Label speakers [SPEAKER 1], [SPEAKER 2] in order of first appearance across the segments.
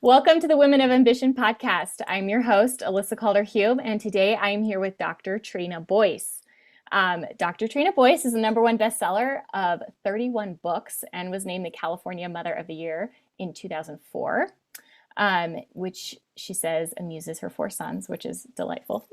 [SPEAKER 1] Welcome to the Women of Ambition podcast. I'm your host, Alyssa Calder-Hube, and today I am here with Dr. Trina Boice. Dr. Trina Boice is the #1 bestseller of 31 books and was named the California Mother of the Year in 2004, which she says amuses her 4 sons, which is delightful.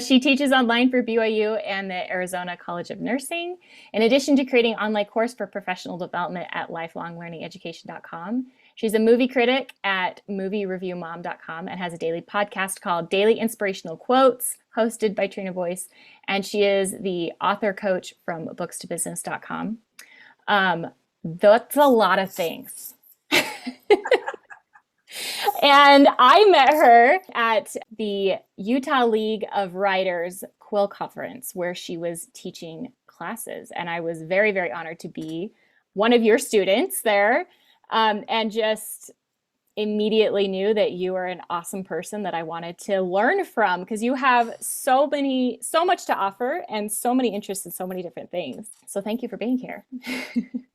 [SPEAKER 1] She teaches online for BYU and the Arizona College of Nursing, in addition to creating online course for professional development at lifelonglearningeducation.com. She's a movie critic at moviereviewmom.com and has a daily podcast called Daily Inspirational Quotes, hosted by Trina Boice. And she is the author coach from bookstobusiness.com. That's a lot of things. And I met her at the Utah League of Writers Quill Conference, where she was teaching classes. And I was very, very honored to be one of your students there. And just immediately knew that you are an awesome person that I wanted to learn from, because you have so much to offer and so many interests in so many different things. So thank you for being here.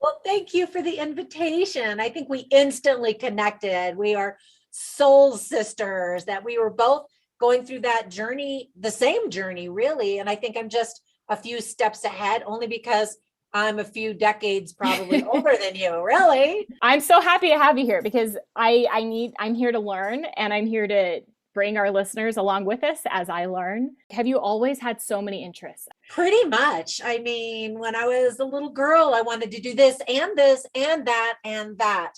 [SPEAKER 2] Well, thank you for the invitation. I think we instantly connected. We are soul sisters, that we were both going through that journey, the same journey, really. And I think I'm just a few steps ahead, only because I'm a few decades probably older than you, really.
[SPEAKER 1] I'm so happy to have you here, because I'm here to learn, and I'm here to bring our listeners along with us as I learn. Have you always had so many interests?
[SPEAKER 2] Pretty much. I mean, when I was a little girl, I wanted to do this and that and that.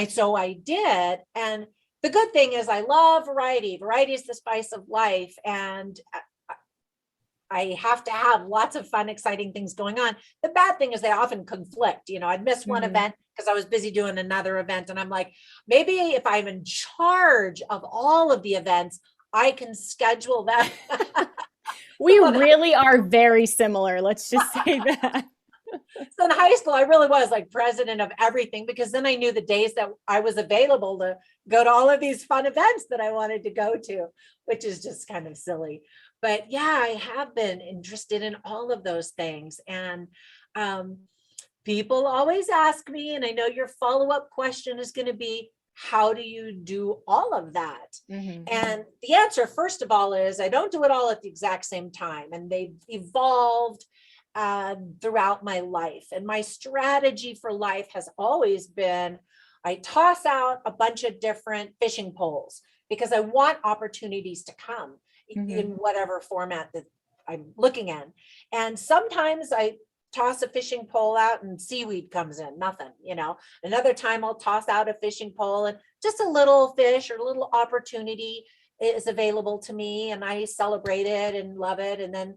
[SPEAKER 2] So I did. And the good thing is I love variety. Variety is the spice of life. And I have to have lots of fun, exciting things going on. The bad thing is they often conflict. I'd miss one event because I was busy doing another event. And I'm like, maybe if I'm in charge of all of the events, I can schedule that.
[SPEAKER 1] We really are very similar. Let's just say that.
[SPEAKER 2] So in high school, I really was like president of everything, because then I knew the days that I was available to go to all of these fun events that I wanted to go to, which is just kind of silly. But yeah, I have been interested in all of those things. And people always ask me, and I know your follow-up question is going to be, how do you do all of that? Mm-hmm. And the answer, first of all, is I don't do it all at the exact same time. And they've evolved throughout my life. And my strategy for life has always been, I toss out a bunch of different fishing poles because I want opportunities to come in whatever format that I'm looking at. And sometimes I toss a fishing pole out and seaweed comes in, nothing, Another time I'll toss out a fishing pole and just a little fish or a little opportunity is available to me, and I celebrate it and love it. And then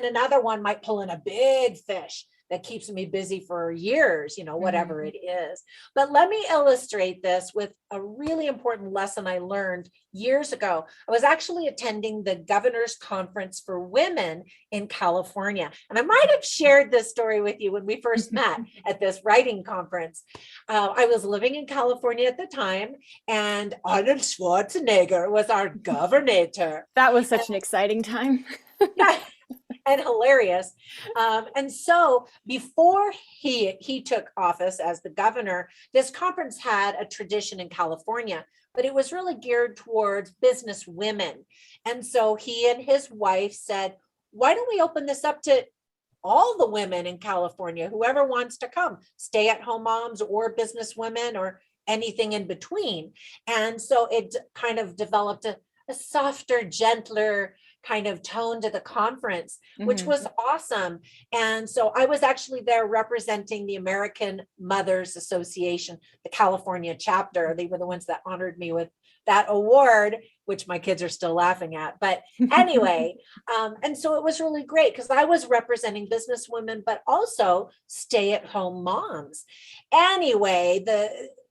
[SPEAKER 2] another one might pull in a big fish that keeps me busy for years, whatever it is. But let me illustrate this with a really important lesson I learned years ago. I was actually attending the Governor's Conference for Women in California. And I might have shared this story with you when we first met at this writing conference. I was living in California at the time, and Arnold Schwarzenegger was our governor.
[SPEAKER 1] That was such an exciting time.
[SPEAKER 2] Yeah. And hilarious. And so before he took office as the governor, this conference had a tradition in California, but it was really geared towards business women. And so he and his wife said, why don't we open this up to all the women in California, whoever wants to come, stay-at-home moms or business women or anything in between. And so it kind of developed a softer, gentler kind of tone to the conference, which was awesome. And so I was actually there representing the American Mothers Association, the California chapter. They were the ones that honored me with that award, which my kids are still laughing at. But anyway, and so it was really great because I was representing business women, but also stay-at-home moms. Anyway,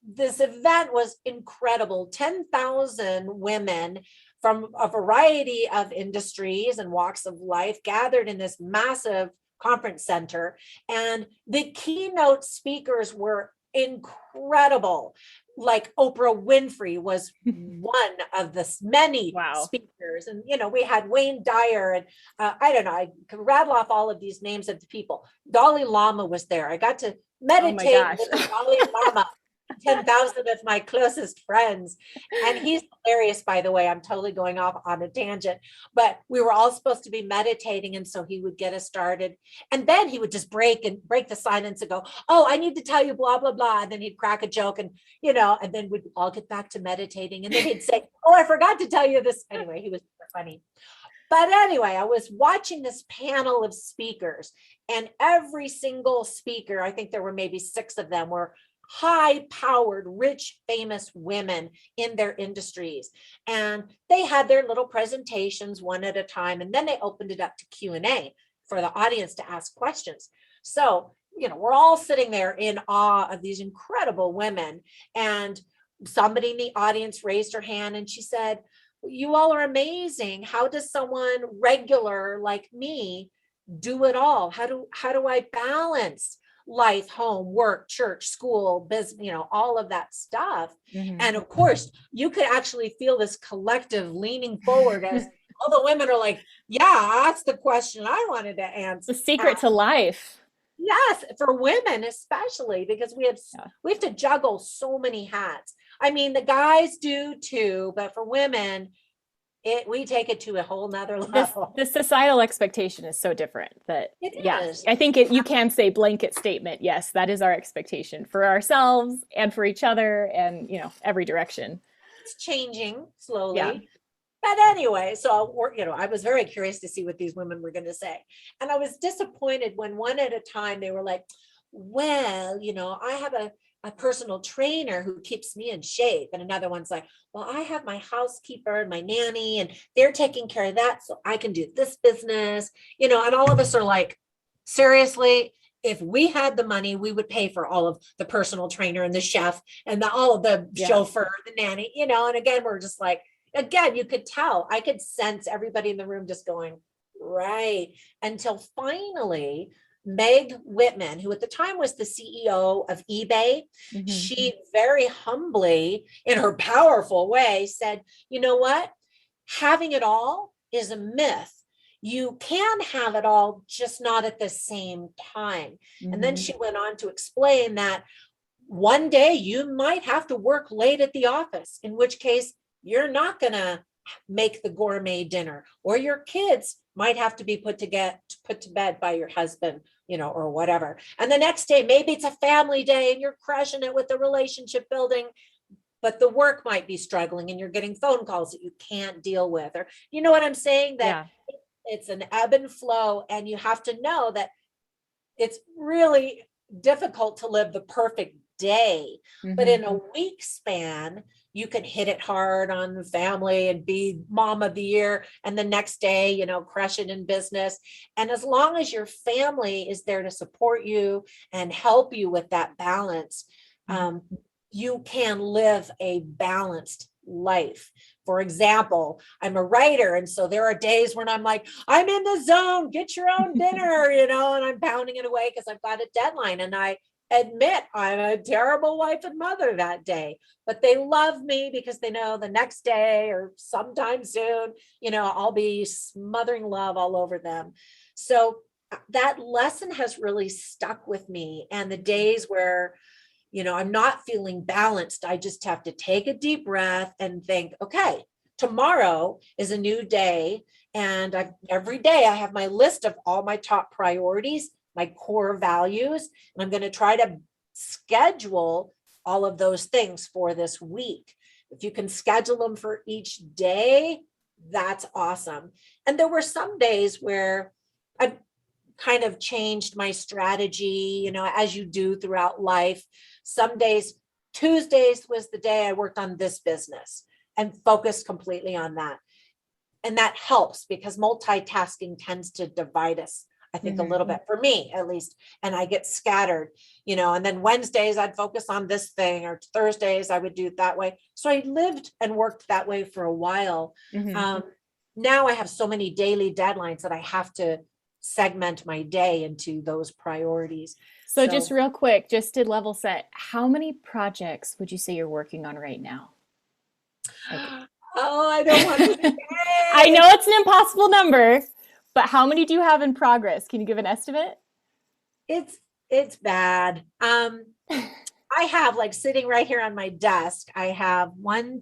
[SPEAKER 2] this event was incredible. 10,000 women from a variety of industries and walks of life gathered in this massive conference center. And the keynote speakers were incredible. Like Oprah Winfrey was one of the many speakers. And, we had Wayne Dyer and I don't know, I could rattle off all of these names of the people. Dalai Lama was there. I got to meditate with the Dalai Lama. 10,000 of my closest friends. And he's hilarious, by the way. I'm totally going off on a tangent, but we were all supposed to be meditating. And so he would get us started. And then he would just break the silence and go, oh, I need to tell you blah, blah, blah. And then he'd crack a joke and, and then we'd all get back to meditating. And then he'd say, oh, I forgot to tell you this. Anyway, he was funny. But anyway, I was watching this panel of speakers, and every single speaker, I think there were maybe 6 of them, were high-powered, rich, famous women in their industries. And they had their little presentations one at a time, and then they opened it up to Q&A for the audience to ask questions. So, we're all sitting there in awe of these incredible women. And somebody in the audience raised her hand and she said, you all are amazing. How does someone regular like me do it all? How do I balance life, home, work, church, school, business, all of that stuff?
[SPEAKER 1] Mm-hmm.
[SPEAKER 2] And of course, you could actually feel this collective leaning forward as all the women are like, yeah, that's the question I wanted to answer.
[SPEAKER 1] The secret to life.
[SPEAKER 2] Yes, for women especially, because we have to juggle so many hats. I mean, the guys do too, but for women, we take it to a whole nother level.
[SPEAKER 1] The societal expectation is so different that
[SPEAKER 2] is.
[SPEAKER 1] I think you can say blanket statement. Yes, that is our expectation for ourselves and for each other and, every direction.
[SPEAKER 2] It's changing slowly.
[SPEAKER 1] Yeah.
[SPEAKER 2] But anyway, so I was very curious to see what these women were going to say. And I was disappointed when one at a time they were like, well, I have a personal trainer who keeps me in shape. And another one's like, well, I have my housekeeper and my nanny and they're taking care of that. So I can do this business, and all of us are like, seriously, if we had the money, we would pay for all of the personal trainer and the chef and all of the chauffeur, the nanny, and again, we're just like, you could tell, I could sense everybody in the room just going, right. Until finally, Meg Whitman, who at the time was the CEO of eBay, mm-hmm. she very humbly, in her powerful way, said, you know what? Having it all is a myth. You can have it all, just not at the same time. Mm-hmm. And then she went on to explain that one day you might have to work late at the office, in which case you're not going to make the gourmet dinner, or your kids might have to be put to bed by your husband, or whatever. And the next day, maybe it's a family day and you're crushing it with the relationship building, but the work might be struggling and you're getting phone calls that you can't deal with, or you know what I'm saying? That it's an ebb and flow, and you have to know that it's really difficult to live the perfect day, mm-hmm. but in a week span, you can hit it hard on the family and be mom of the year. And the next day, crush it in business. And as long as your family is there to support you and help you with that balance, you can live a balanced life. For example, I'm a writer. And so there are days when I'm like, I'm in the zone, get your own dinner, and I'm pounding it away because I've got a deadline. And I admit I'm a terrible wife and mother that day, but they love me because they know the next day or sometime soon, I'll be smothering love all over them. So that lesson has really stuck with me. And the days where, I'm not feeling balanced, I just have to take a deep breath and think, okay, tomorrow is a new day. And every day I have my list of all my top priorities, my core values, and I'm going to try to schedule all of those things for this week. If you can schedule them for each day, that's awesome. And there were some days where I kind of changed my strategy, as you do throughout life. Some days, Tuesdays was the day I worked on this business and focused completely on that. And that helps because multitasking tends to divide us, I think, mm-hmm. a little bit, for me at least, and I get scattered, and then Wednesdays I'd focus on this thing, or Thursdays I would do it that way. So I lived and worked that way for a while. Mm-hmm. Now I have so many daily deadlines that I have to segment my day into those priorities.
[SPEAKER 1] So just real quick, just to level set, how many projects would you say you're working on right now?
[SPEAKER 2] Okay. Oh, I don't want to say.
[SPEAKER 1] I know it's an impossible number, but how many do you have in progress? Can you give an estimate?
[SPEAKER 2] It's bad. I have like sitting right here on my desk, I have 9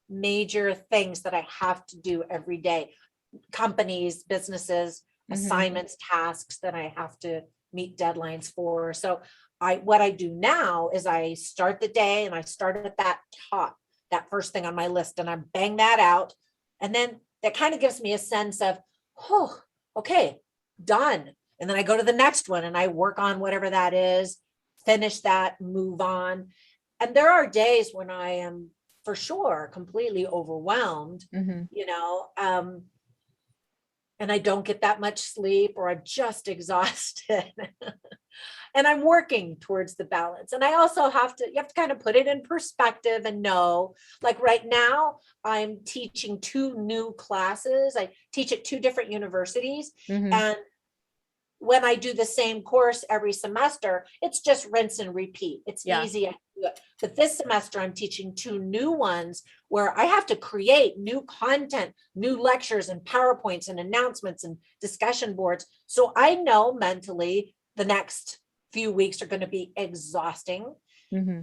[SPEAKER 2] major things that I have to do every day. Companies, businesses,
[SPEAKER 1] Mm-hmm.
[SPEAKER 2] assignments, tasks that I have to meet deadlines for. So what I do now is I start the day and I start at that top, that first thing on my list, and I bang that out. And then that kind of gives me a sense of, oh, okay, done. And then I go to the next one and I work on whatever that is, finish that, move on. And there are days when I am for sure completely overwhelmed,
[SPEAKER 1] Mm-hmm.
[SPEAKER 2] you know, and I don't get that much sleep, or I'm just exhausted. And I'm working towards the balance. And I also you have to kind of put it in perspective and know, like right now, I'm teaching 2 new classes. I teach at 2 different universities.
[SPEAKER 1] Mm-hmm.
[SPEAKER 2] And when I do the same course every semester, it's just rinse and repeat. It's
[SPEAKER 1] Yeah.
[SPEAKER 2] easy. I do it. But this semester, I'm teaching 2 new ones where I have to create new content, new lectures and PowerPoints and announcements and discussion boards. So I know mentally the next few weeks are going to be exhausting,
[SPEAKER 1] Mm-hmm.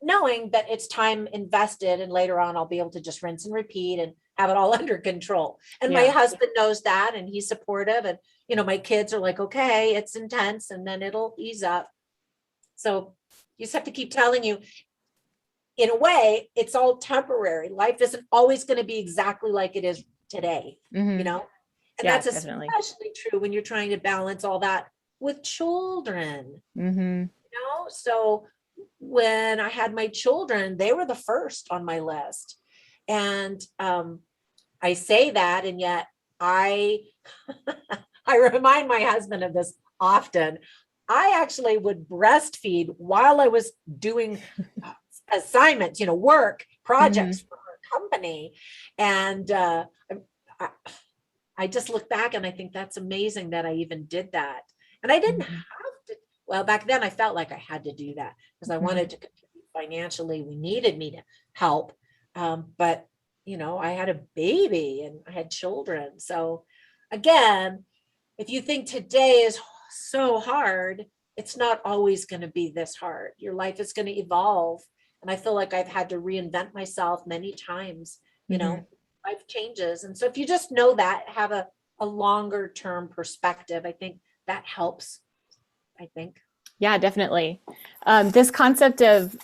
[SPEAKER 2] knowing that it's time invested, and later on I'll be able to just rinse and repeat and have it all under control. And my
[SPEAKER 1] Yeah.
[SPEAKER 2] husband knows that, and he's supportive, and my kids are like, okay, it's intense and then it'll ease up. So you just have to keep telling you, in a way, it's all temporary. Life isn't always going to be exactly like it is today,
[SPEAKER 1] Mm-hmm.
[SPEAKER 2] and
[SPEAKER 1] Yeah,
[SPEAKER 2] that's
[SPEAKER 1] definitely.
[SPEAKER 2] especially true when you're trying to balance all that with children.
[SPEAKER 1] Mm-hmm.
[SPEAKER 2] So when I had my children, they were the first on my list. And I say that, and yet I I remind my husband of this often. I actually would breastfeed while I was doing assignments, work
[SPEAKER 1] Mm-hmm.
[SPEAKER 2] projects for our company. And I, I just look back and I think that's amazing that I even did that. And I didn't
[SPEAKER 1] Mm-hmm.
[SPEAKER 2] have to, well, back then I felt like I had to do that because I
[SPEAKER 1] Mm-hmm.
[SPEAKER 2] wanted to contribute financially. We needed me to help. But, I had a baby and I had children. So again, if you think today is so hard, it's not always going to be this hard. Your life is going to evolve. And I feel like I've had to reinvent myself many times,
[SPEAKER 1] Mm-hmm.
[SPEAKER 2] life changes. And so if you just know that, have a longer term perspective, I think that helps. I think.
[SPEAKER 1] Yeah, definitely. This concept of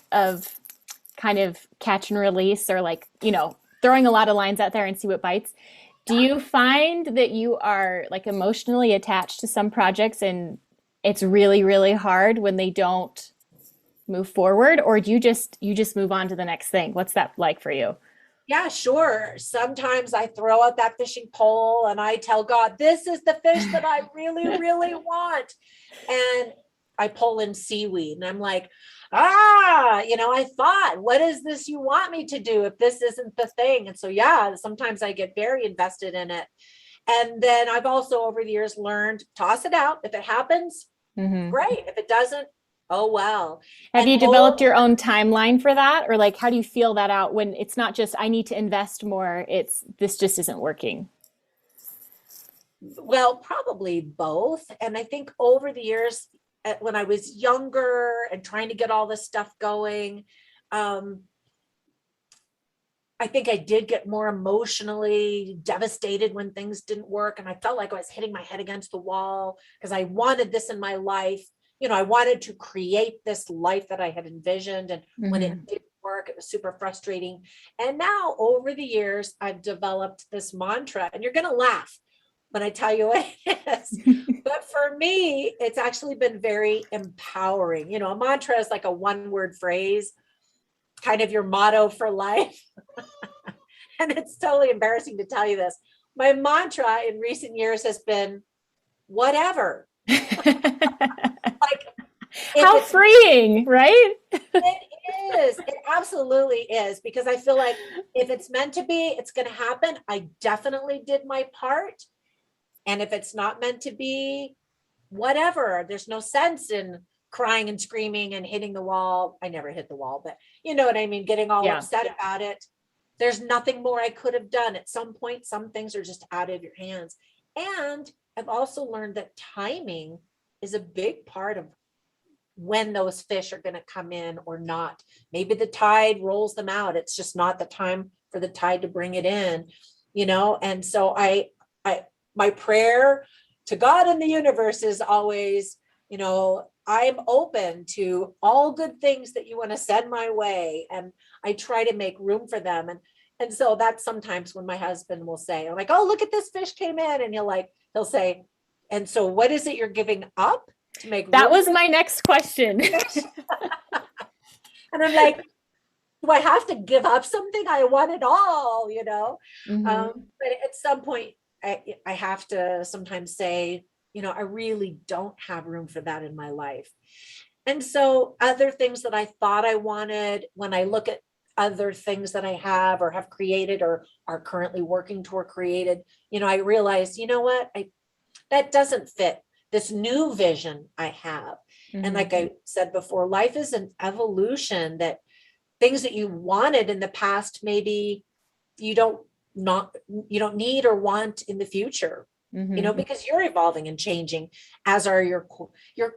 [SPEAKER 1] kind of catch and release, or like, throwing a lot of lines out there and see what bites. Do you find that you are like emotionally attached to some projects and it's really, really hard when they don't move forward, or do you just move on to the next thing? What's that like for you?
[SPEAKER 2] Yeah, sure. Sometimes I throw out that fishing pole and I tell God, this is the fish that I really, really want. And I pull in seaweed and I'm like, I thought, what is this you want me to do if this isn't the thing? And so, yeah, sometimes I get very invested in it. And then I've also over the years learned, toss it out. If it happens,
[SPEAKER 1] Mm-hmm.
[SPEAKER 2] great. If it doesn't, oh well.
[SPEAKER 1] Have
[SPEAKER 2] And
[SPEAKER 1] you developed your own timeline for that? Or like, how do you feel that out when it's not just, I need to invest more, it's, this just isn't working?
[SPEAKER 2] well, probably both. And I think over the years, when I was younger and trying to get all this stuff going, um, I think I did get more emotionally devastated when things didn't work. And I felt like I was hitting my head against the wall because I wanted this in my life. I wanted to create this life that I had envisioned. And when
[SPEAKER 1] Mm-hmm.
[SPEAKER 2] it didn't work, it was super frustrating. And now over the years, I've developed this mantra, and you're going to laugh when I tell you what it is. But for me, it's actually been very empowering. A mantra is like a one-word phrase, kind of your motto for life. And it's totally embarrassing to tell you this. My mantra in recent years has been whatever. Like if
[SPEAKER 1] How
[SPEAKER 2] it's
[SPEAKER 1] freeing, right?
[SPEAKER 2] it is, it absolutely is, because I feel like if it's meant to be, it's going to happen. I definitely did my part. And if it's not meant to be, whatever. There's no sense in crying and screaming and hitting the wall. I never hit the wall, but you know what I mean? Getting all
[SPEAKER 1] Yeah.
[SPEAKER 2] upset about it. There's nothing more I could have done. At some point, some things are just out of your hands. And I've also learned that timing is a big part of when those fish are going to come in or not. Maybe the tide rolls them out. It's just not the time for the tide to bring it in, And so my prayer to God and the universe is always, I'm open to all good things that you want to send my way. And I try to make room for them. And so that's sometimes when my husband will say, I'm like, oh, look at this fish came in. And he'll say, and so what is it you're giving up to make room?
[SPEAKER 1] That was my next question.
[SPEAKER 2] And I'm like, do I have to give up something? I want it all,
[SPEAKER 1] Mm-hmm.
[SPEAKER 2] But at some point, I have to sometimes say, I really don't have room for that in my life. And so other things that I thought I wanted, when I look at other things that I have or have created or are currently working toward created, I realized, what, that doesn't fit this new vision I have.
[SPEAKER 1] Mm-hmm.
[SPEAKER 2] And like I said before, life is an evolution, that things that you wanted in the past, maybe you don't need or want in the future,
[SPEAKER 1] Mm-hmm.
[SPEAKER 2] because you're evolving and changing, as are your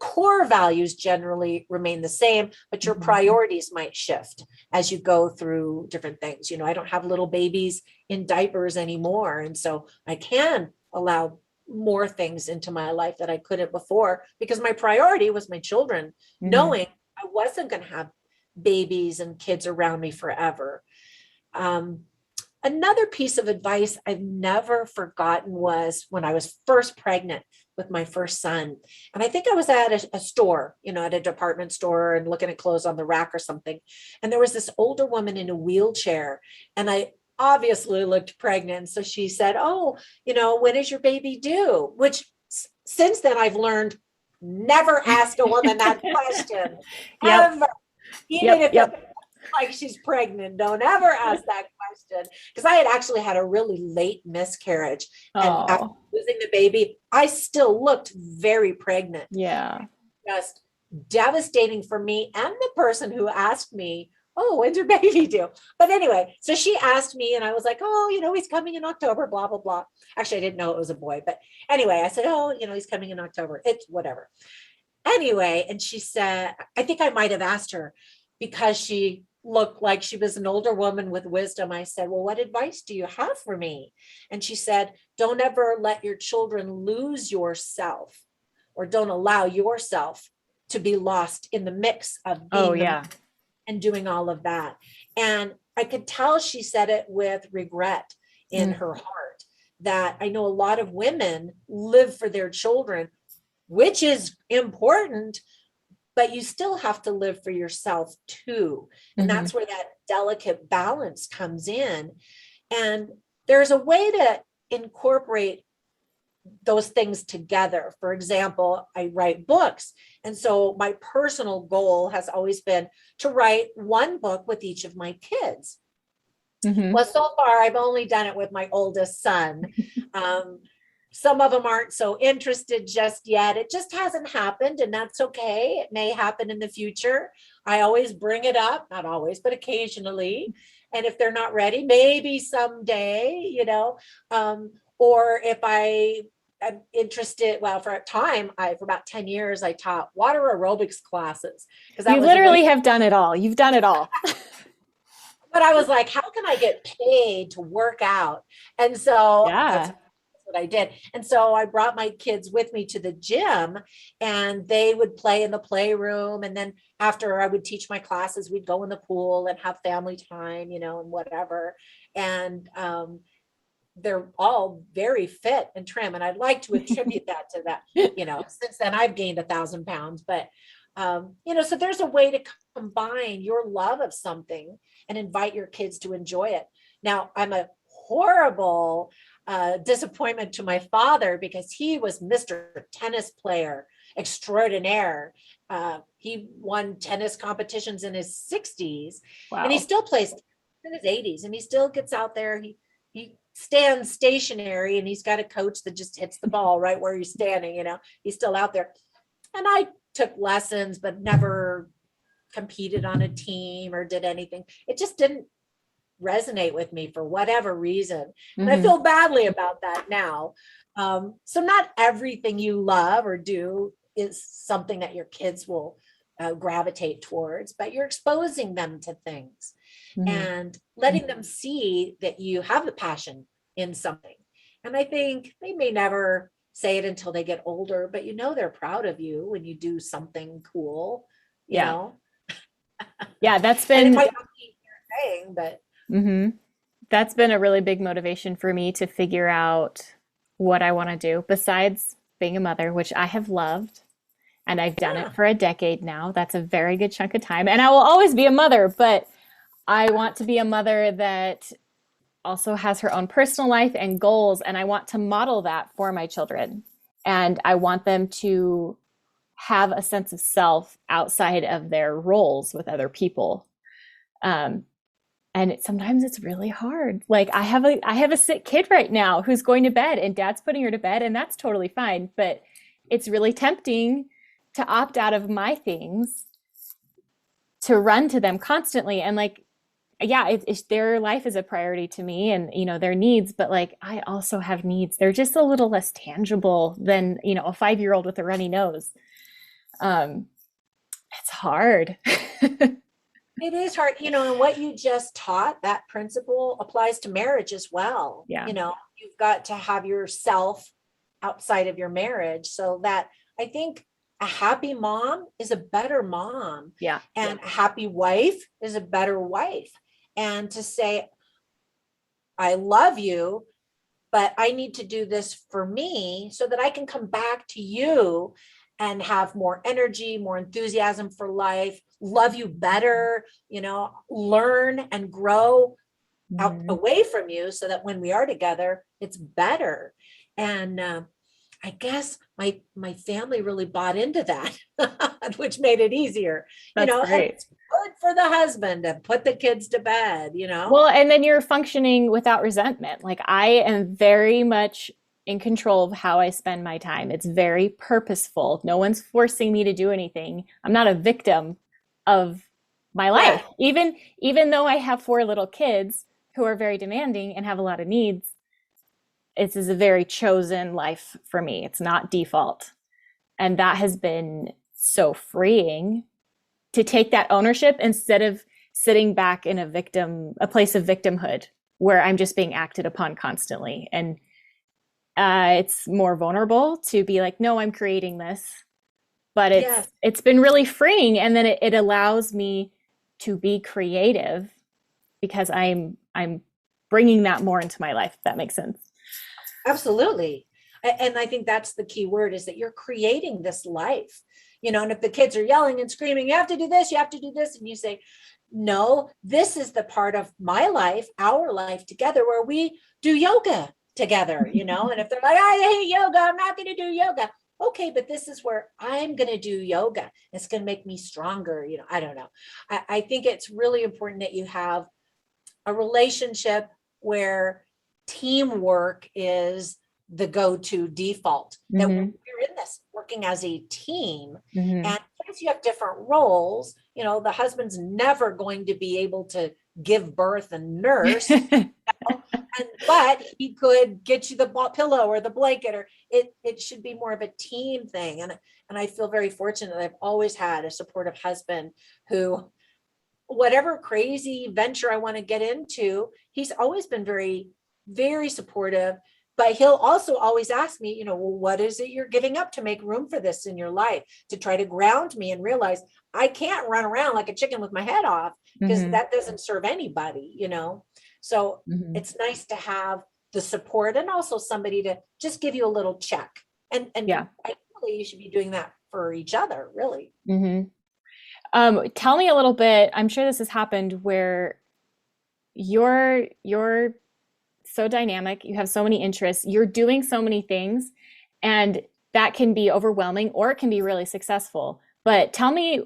[SPEAKER 2] core values generally remain the same, but your
[SPEAKER 1] Mm-hmm.
[SPEAKER 2] priorities might shift as you go through different things. I don't have little babies in diapers anymore. And so I can allow more things into my life that I couldn't before, because my priority was my children,
[SPEAKER 1] Mm-hmm.
[SPEAKER 2] knowing I wasn't going to have babies and kids around me forever. Another piece of advice I've never forgotten was when I was first pregnant with my first son. And I think I was at a store, at a department store, and looking at clothes on the rack or something. And there was this older woman in a wheelchair, and I obviously looked pregnant. So she said, oh, when is your baby due? Which since then I've learned, never ask a woman that question.
[SPEAKER 1] Yep.
[SPEAKER 2] Ever. Even if it like she's pregnant, don't ever ask that question. Because I had actually had a really late miscarriage. And after losing the baby, I still looked very pregnant.
[SPEAKER 1] Yeah.
[SPEAKER 2] Just devastating for me and the person who asked me, oh, when's your baby due? But anyway, so she asked me, and I was like, oh, he's coming in October, blah, blah, blah. Actually, I didn't know it was a boy. But anyway, I said, oh, he's coming in October. It's whatever. Anyway, and she said, I think I might have asked her, because she looked like she was an older woman with wisdom. I said, well, what advice do you have for me? And she said, don't ever let your children lose yourself, or don't allow yourself to be lost in the mix of being and doing all of that. And I could tell she said it with regret in her heart, that I know a lot of women live for their children, which is important, but you still have to live for yourself too. And that's where that delicate balance comes in. And there's a way to incorporate those things together. For example, I write books. And so my personal goal has always been to write one book with each of my kids.
[SPEAKER 1] Mm-hmm.
[SPEAKER 2] Well, so far, I've only done it with my oldest son. Some of them aren't so interested just yet. It just hasn't happened, and that's okay. It may happen in the future. I always bring it up, not always, but occasionally. And if they're not ready, maybe someday, or if I am interested, well, for a time, for about 10 years, I taught water aerobics classes.
[SPEAKER 1] You literally have done it all. You've done it all.
[SPEAKER 2] But I was like, how can I get paid to work out? And so that's what I did. And so I brought my kids with me to the gym, and they would play in the playroom. And then after I would teach my classes, we'd go in the pool and have family time, and whatever. And they're all very fit and trim. And I'd like to attribute that to that, since then I've gained 1,000 pounds, but so there's a way to combine your love of something and invite your kids to enjoy it. Now, I'm a horrible disappointment to my father, because he was Mr. Tennis player extraordinaire. He won tennis competitions in his 60s. Wow. And he still plays in his 80s, and he still gets out there. He stands stationary, and he's got a coach that just hits the ball right where he's standing. He's still out there. And I took lessons, but never competed on a team or did anything. It just didn't resonate with me for whatever reason. And I feel badly about that now. So not everything you love or do is something that your kids will gravitate towards, but you're exposing them to things and letting them see that you have the passion in something. And I think they may never say it until they get older, but they're proud of you when you do something cool,
[SPEAKER 1] Yeah. Yeah, that's
[SPEAKER 2] and it
[SPEAKER 1] been
[SPEAKER 2] might not be your thing, but
[SPEAKER 1] that's been a really big motivation for me to figure out what I want to do besides being a mother, which I have loved. And I've done it
[SPEAKER 2] yeah,
[SPEAKER 1] for a decade now. That's a very good chunk of time. And I will always be a mother, but I want to be a mother that also has her own personal life and goals. And I want to model that for my children. And I want them to have a sense of self outside of their roles with other people. Um, and sometimes it's really hard. Like I have a sick kid right now who's going to bed and dad's putting her to bed, and that's totally fine. But it's really tempting to opt out of my things to run to them constantly. And like, yeah, their life is a priority to me, and their needs, but like I also have needs. They're just a little less tangible than a 5-year-old with a runny nose. It's hard.
[SPEAKER 2] it is hard, and what you just taught, that principle applies to marriage as well.
[SPEAKER 1] Yeah.
[SPEAKER 2] You've got to have yourself outside of your marriage, so that I think a happy mom is a better mom.
[SPEAKER 1] Yeah.
[SPEAKER 2] And a happy wife is a better wife. And to say, I love you, but I need to do this for me so that I can come back to you and have more energy, more enthusiasm for life, love you better, learn and grow out away from you so that when we are together, it's better. And I guess my family really bought into that, which made it easier.
[SPEAKER 1] That's
[SPEAKER 2] And
[SPEAKER 1] great.
[SPEAKER 2] it's good for the husband to put the kids to bed.
[SPEAKER 1] Well, and then you're functioning without resentment. Like I am very much in control of how I spend my time. It's very purposeful. No one's forcing me to do anything. I'm not a victim of my life.
[SPEAKER 2] Yeah.
[SPEAKER 1] Even though I have 4 little kids who are very demanding and have a lot of needs, it is a very chosen life for me. It's not default. And that has been so freeing to take that ownership instead of sitting back in a place of victimhood where I'm just being acted upon constantly. And it's more vulnerable to be like, no, I'm creating this, but it's been really freeing. And then it allows me to be creative because I'm bringing that more into my life, if that makes sense.
[SPEAKER 2] Absolutely. And I think that's the key word, is that you're creating this life, and if the kids are yelling and screaming, you have to do this, you have to do this. And you say, no, this is the part of my life, our life together, where we do yoga together, and if they're like, I hate yoga, I'm not going to do yoga. Okay, but this is where I'm going to do yoga. It's going to make me stronger. I don't know. I think it's really important that you have a relationship where teamwork is the go-to default, that we're in this working as a team. And since you have different roles, the husband's never going to be able to give birth and nurse, but he could get you the pillow or the blanket, or it should be more of a team thing. And I feel very fortunate that I've always had a supportive husband who, whatever crazy venture I want to get into, he's always been very, very supportive. But he'll also always ask me, well, what is it you're giving up to make room for this in your life, to try to ground me and realize I can't run around like a chicken with my head off, because that doesn't serve anybody, So it's nice to have the support and also somebody to just give you a little check. And
[SPEAKER 1] yeah,
[SPEAKER 2] ideally you should be doing that for each other, really.
[SPEAKER 1] Tell me a little bit. I'm sure this has happened where you're so dynamic, you have so many interests, you're doing so many things, and that can be overwhelming or it can be really successful. But tell me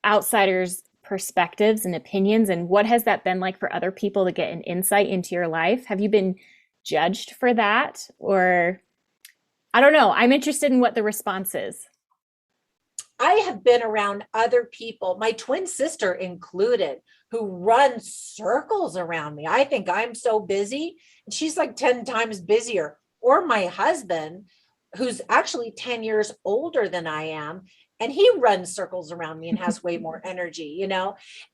[SPEAKER 1] outsiders' perspectives and opinions, and what has that been like for other people to get an insight into your life? Have you been judged for that? Or I don't know. I'm interested in what the response is.
[SPEAKER 2] I have been around other people, my twin sister included, who run circles around me. I think I'm so busy, and she's like 10 times busier. Or my husband, who's actually 10 years older than I am. And he runs circles around me and has way more energy,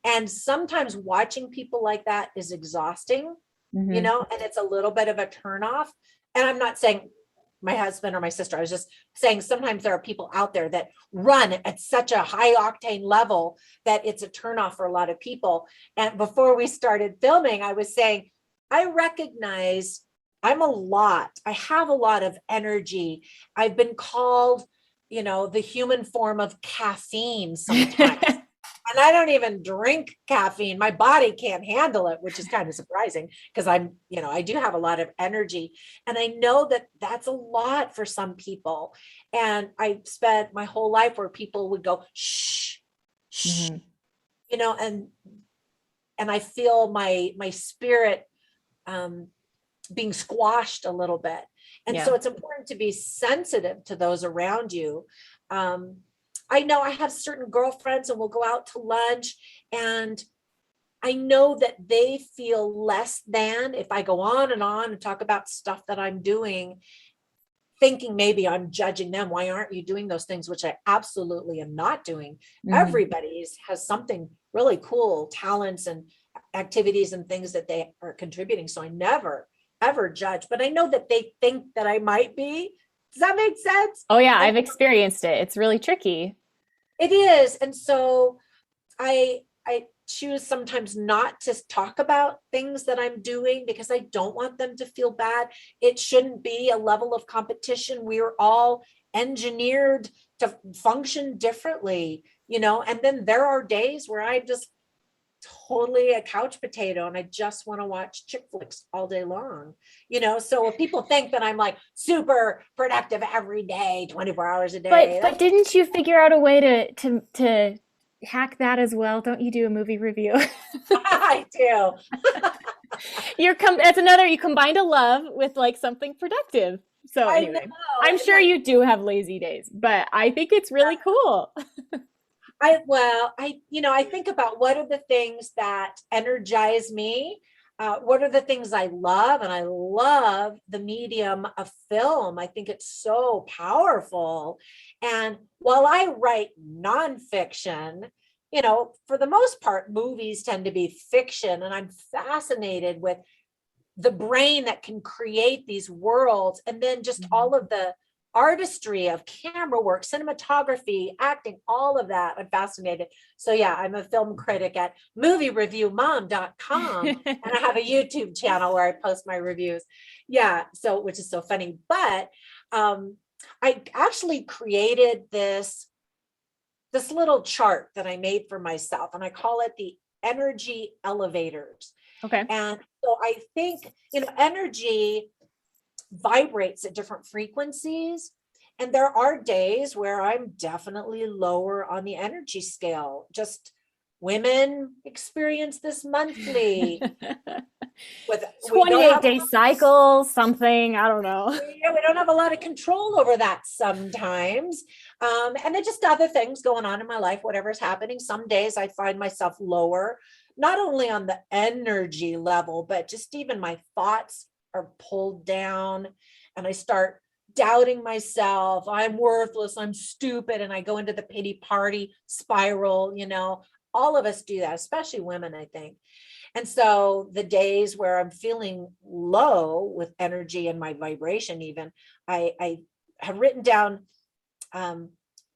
[SPEAKER 2] and sometimes watching people like that is exhausting,
[SPEAKER 1] Mhm.
[SPEAKER 2] and it's a little bit of a turnoff. And I'm not saying my husband or my sister, I was just saying sometimes there are people out there that run at such a high octane level that it's a turnoff for a lot of people. And before we started filming, I was saying, I recognize I have a lot of energy. I've been called, the human form of caffeine sometimes. And I don't even drink caffeine. My body can't handle it, which is kind of surprising because I do have a lot of energy. And I know that that's a lot for some people. And I spent my whole life where people would go, shh, shh,
[SPEAKER 1] Mhm.
[SPEAKER 2] and I feel my spirit being squashed a little bit. And so
[SPEAKER 1] Yeah.
[SPEAKER 2] it's important to be sensitive to those around you. I know I have certain girlfriends and we'll go out to lunch, and I know that they feel less than if I go on and talk about stuff that I'm doing, thinking maybe I'm judging them. Why aren't you doing those things? Which I absolutely am not doing.
[SPEAKER 1] Mhm.
[SPEAKER 2] Everybody has something really cool, talents and activities and things that they are contributing. So I never, ever judge, but I know that they think that I might be. Does that make sense?
[SPEAKER 1] Oh yeah,
[SPEAKER 2] And
[SPEAKER 1] I've experienced it. It's really tricky.
[SPEAKER 2] it is. And so I choose sometimes not to talk about things that I'm doing because I don't want them to feel bad. It shouldn't be a level of competition. We are all engineered to function differently, and then there are days where I just totally a couch potato and I just want to watch chick flicks all day long. So if people think that I'm like super productive every day, 24 hours a day,
[SPEAKER 1] But didn't you figure out a way to hack that as well? Don't you do a movie review?
[SPEAKER 2] I do.
[SPEAKER 1] That's another, you combined a love with like something productive. So
[SPEAKER 2] I know.
[SPEAKER 1] anyway, I'm
[SPEAKER 2] And
[SPEAKER 1] sure you do have lazy days, but I think it's really cool.
[SPEAKER 2] I think about what are the things that energize me. What are the things I love? And I love the medium of film. I think it's so powerful. And while I write nonfiction, for the most part, movies tend to be fiction. And I'm fascinated with the brain that can create these worlds, and then just
[SPEAKER 1] Mhm.
[SPEAKER 2] all of the artistry of camera work, cinematography, acting, all of that. I'm fascinated. So yeah, I'm a film critic at moviereviewmom.com, and I have a YouTube channel where I post my reviews. Yeah, so which is so funny. But I actually created this little chart that I made for myself, and I call it the energy elevators.
[SPEAKER 1] Okay.
[SPEAKER 2] And so I think, energy vibrates at different frequencies. And there are days where I'm definitely lower on the energy scale. Just women experience this monthly. With we don't
[SPEAKER 1] 28
[SPEAKER 2] have
[SPEAKER 1] day cycle, something, I don't know.
[SPEAKER 2] we don't have a lot of control over that sometimes. And then just other things going on in my life, whatever's happening. Some days I find myself lower, not only on the energy level, but just even my thoughts are pulled down, and I start doubting myself. I'm worthless. I'm stupid. And I go into the pity party spiral. All of us do that, especially women, I think. And so the days where I'm feeling low with energy and my vibration, even, I have written down um,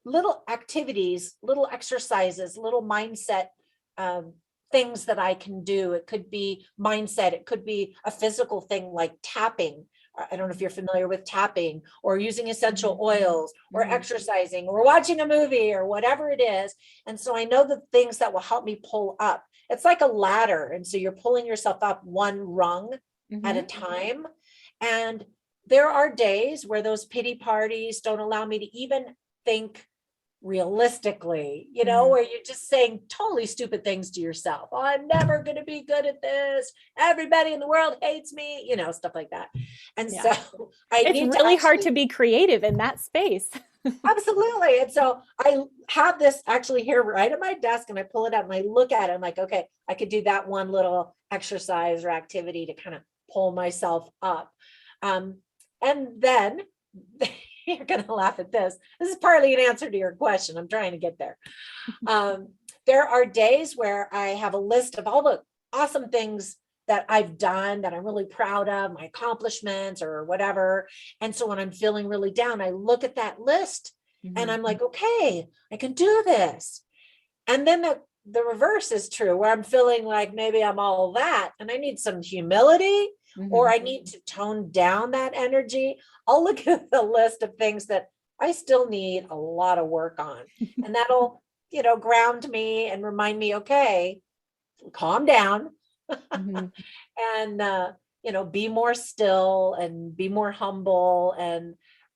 [SPEAKER 2] little activities, little exercises, little mindset things that I can do. It could be mindset, it could be a physical thing like tapping. I don't know if you're familiar with tapping, or using essential oils, or
[SPEAKER 1] Mhm.
[SPEAKER 2] exercising, or watching a movie, or whatever it is. And so I know the things that will help me pull up. It's like a ladder. And so you're pulling yourself up one rung at a
[SPEAKER 1] Mhm.
[SPEAKER 2] time. And there are days where those pity parties don't allow me to even think realistically,
[SPEAKER 1] Mhm.
[SPEAKER 2] where you're just saying totally stupid things to yourself. Oh, I'm never going to be good at this. Everybody in the world hates me, stuff like that. And
[SPEAKER 1] Yeah.
[SPEAKER 2] so I
[SPEAKER 1] It's
[SPEAKER 2] need to
[SPEAKER 1] really hard
[SPEAKER 2] actually,
[SPEAKER 1] to be creative in that space.
[SPEAKER 2] absolutely. And so I have this actually here right at my desk, and I pull it out and I look at it. I'm like, okay, I could do that one little exercise or activity to kind of pull myself up. Um, and then you're going to laugh at this. This is partly an answer to your question. I'm trying to get there. Um, there are days where I have a list of all the awesome things that I've done that I'm really proud of, my accomplishments or whatever. And so when I'm feeling really down, I look at that list and I'm like, okay, I can do this. And then the reverse is true, where I'm feeling like maybe I'm all that and I need some humility or I need to tone down that energy. I'll look at the list of things that I still need a lot of work on. And that'll, ground me and remind me, okay, calm down. And, be more still and be more humble and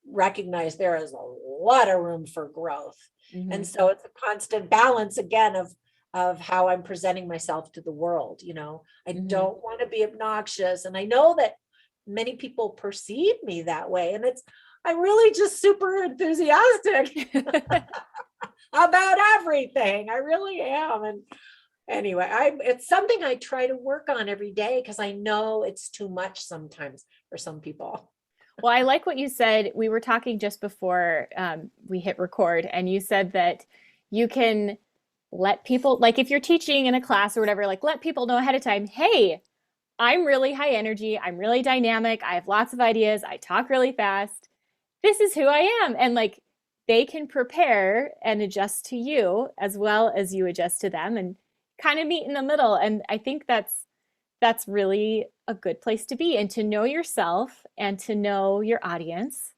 [SPEAKER 2] recognize there is a lot of room for growth. And so it's a constant balance again of how I'm presenting myself to the world. I don't want to be obnoxious. And I know that many people perceive me that way. And I'm really just super enthusiastic about everything. I really am. And anyway, it's something I try to work on every day because I know it's too much sometimes for some people.
[SPEAKER 1] Well, I like what you said. We were talking just before we hit record, and you said that you can let people, like if you're teaching in a class or whatever, like let people know ahead of time, hey, I'm really high energy. I'm really dynamic. I have lots of ideas. I talk really fast. This is who I am. And like they can prepare and adjust to you as well as you adjust to them and kind of meet in the middle. And I think that's really a good place to be, and to know yourself and to know your audience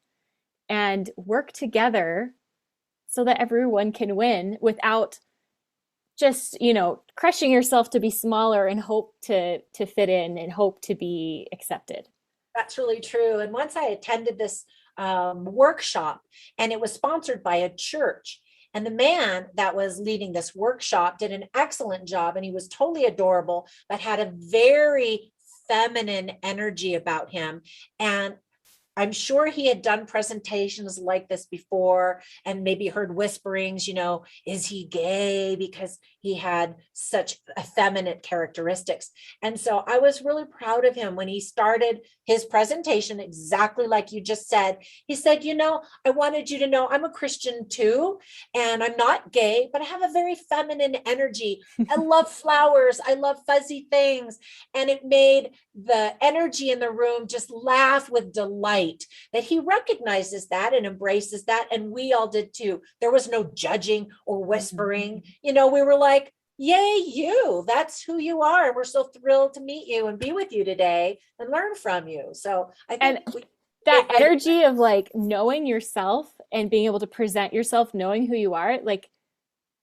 [SPEAKER 1] and work together so that everyone can win without just, crushing yourself to be smaller and hope to fit in and hope to be accepted.
[SPEAKER 2] That's really true. And once I attended this workshop, and it was sponsored by a church. And the man that was leading this workshop did an excellent job, and he was totally adorable, but had a very feminine energy about him. And I'm sure he had done presentations like this before and maybe heard whisperings, is he gay? Because he had such effeminate characteristics. And so I was really proud of him when he started his presentation, exactly like you just said. He said, I wanted you to know I'm a Christian too, and I'm not gay, but I have a very feminine energy. I love flowers. I love fuzzy things. And it made the energy in the room just laugh with delight that he recognizes that and embraces that. And we all did too. There was no judging or whispering. We were like, yay, you, that's who you are. And we're so thrilled to meet you and be with you today and learn from you. So I think
[SPEAKER 1] that energy of like knowing yourself and being able to present yourself, knowing who you are, like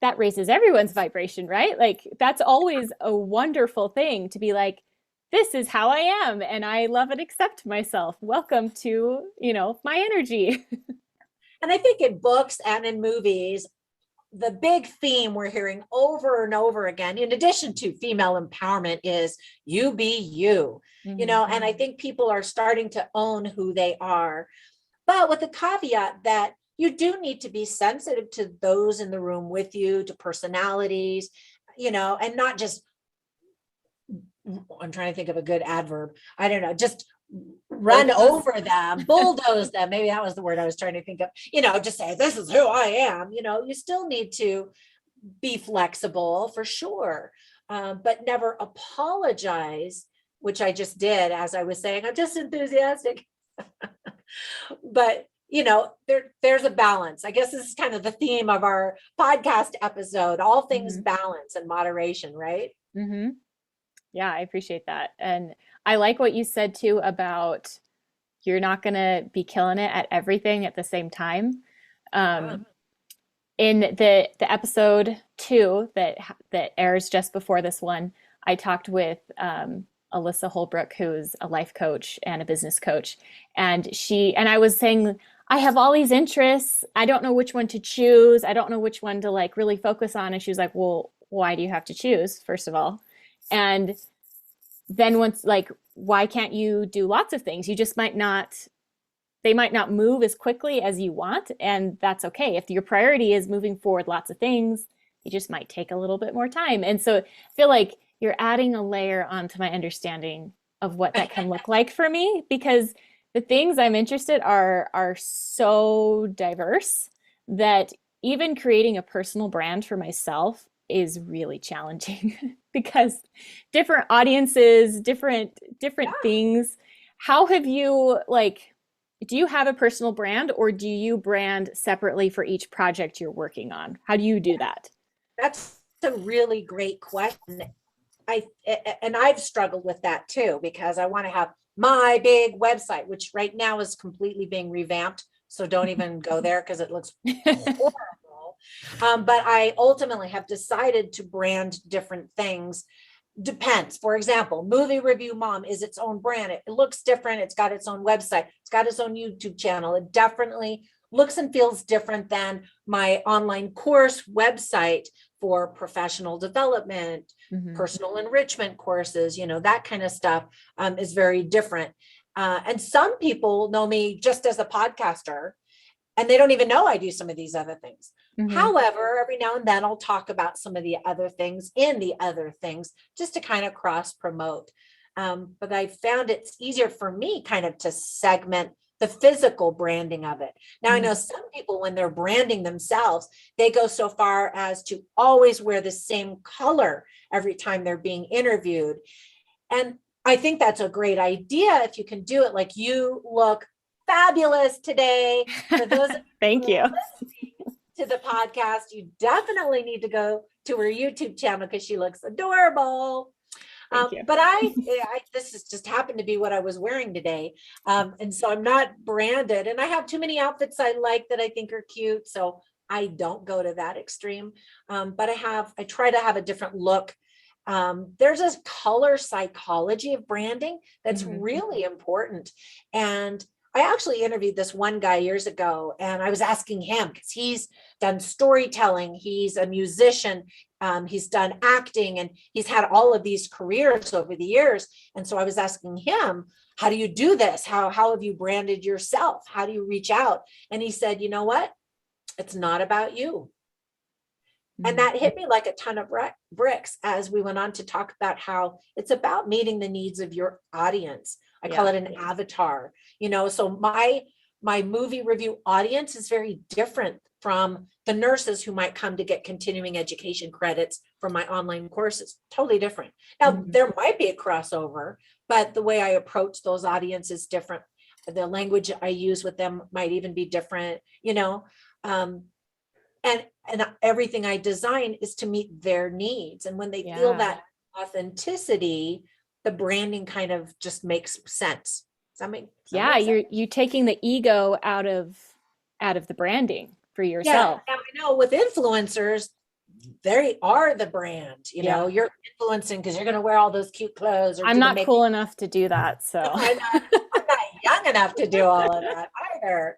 [SPEAKER 1] that raises everyone's vibration, right? Like that's always a wonderful thing to be like, this is how I am and I love and accept myself. Welcome to, my energy.
[SPEAKER 2] And I think in books and in movies, the big theme we're hearing over and over again, in addition to female empowerment, is you be you, and I think people are starting to own who they are, but with the caveat that you do need to be sensitive to those in the room with you, to personalities, and not just, I'm trying to think of a good adverb. I don't know, just run over them, bulldoze them. Maybe that was the word I was trying to think of, just say, this is who I am. You still need to be flexible for sure, but never apologize, which I just did. As I was saying, I'm just enthusiastic, but there's a balance. I guess this is kind of the theme of our podcast episode, all things balance and moderation, right?
[SPEAKER 1] Yeah, I appreciate that. And I like what you said too about you're not going to be killing it at everything at the same time. In the episode 2 that airs just before this one, I talked with Alyssa Holbrook, who's a life coach and a business coach. And I was saying, I have all these interests. I don't know which one to choose. I don't know which one to like really focus on. And she was like, well, why do you have to choose, first of all? And then once, like, why can't you do lots of things? You just they might not move as quickly as you want. And that's okay. If your priority is moving forward lots of things, it just might take a little bit more time. And so I feel like you're adding a layer onto my understanding of what that can look like for me, because The things I'm interested are so diverse that even creating a personal brand for myself is really challenging because different audiences, different
[SPEAKER 2] Yeah,
[SPEAKER 1] things. How have you like do you have a personal brand or do you brand separately for each project you're working on? How do you do that?
[SPEAKER 2] that's a really great question. And I've struggled with that too, because I want to have my big website, which right now is completely being revamped. So don't even go there because it looks horrible. But I ultimately have decided to brand different things. Depends. For example, Movie Review Mom is its own brand. It looks different. It's got its own website. It's got its own YouTube channel. It definitely looks and feels different than my online course website for professional development,
[SPEAKER 1] Mhm.
[SPEAKER 2] personal enrichment courses, that kind of stuff is very different. And some people know me just as a podcaster, and they don't even know I do some of these other things.
[SPEAKER 1] Mhm.
[SPEAKER 2] However, every now and then I'll talk about some of the other things in the other things just to kind of cross promote. But I found it's easier for me kind of to segment the physical branding of it. Now, I know
[SPEAKER 1] Mhm.
[SPEAKER 2] some people, when they're branding themselves, they go so far as to always wear the same color every time they're being interviewed. And I think that's a great idea if you can do it. Like, you look fabulous today. For those of you
[SPEAKER 1] Thank
[SPEAKER 2] who are
[SPEAKER 1] you.
[SPEAKER 2] listening to the podcast, you definitely need to go to her YouTube channel because she looks adorable.
[SPEAKER 1] Thank you.
[SPEAKER 2] But this has just happened to be what I was wearing today. And so I'm not branded, and I have too many outfits I like that I think are cute. So I don't go to that extreme. But I try to have a different look. There's this color psychology of branding that's
[SPEAKER 1] Mhm.
[SPEAKER 2] really important. And I actually interviewed this one guy years ago, and I was asking him because he's done storytelling, he's a musician, he's done acting, and he's had all of these careers over the years. And so I was asking him, how do you do this? How have you branded yourself? How do you reach out? And he said, you know what? It's not about you. And
[SPEAKER 1] Mhm.
[SPEAKER 2] that hit me like a ton of bricks as we went on to talk about how it's about meeting the needs of your audience. I call
[SPEAKER 1] Yeah.
[SPEAKER 2] it an avatar, so my movie review audience is very different from the nurses who might come to get continuing education credits from my online courses. Totally different. Now,
[SPEAKER 1] Mhm.
[SPEAKER 2] there might be a crossover, but the way I approach those audiences is different. The language I use with them might even be different. Um, and everything I design is to meet their needs. And when they feel
[SPEAKER 1] Yeah.
[SPEAKER 2] that authenticity, the branding kind of just makes sense. Does that make
[SPEAKER 1] Yeah,
[SPEAKER 2] sense?
[SPEAKER 1] you taking the ego out of the branding for
[SPEAKER 2] Yeah.
[SPEAKER 1] yourself.
[SPEAKER 2] Now I know with influencers, they are the brand.
[SPEAKER 1] Yeah.
[SPEAKER 2] You're influencing because you're going to wear all those cute clothes or
[SPEAKER 1] I'm
[SPEAKER 2] do the
[SPEAKER 1] not
[SPEAKER 2] makeup.
[SPEAKER 1] cool enough to do that, so.
[SPEAKER 2] I'm not young enough to do all of that either.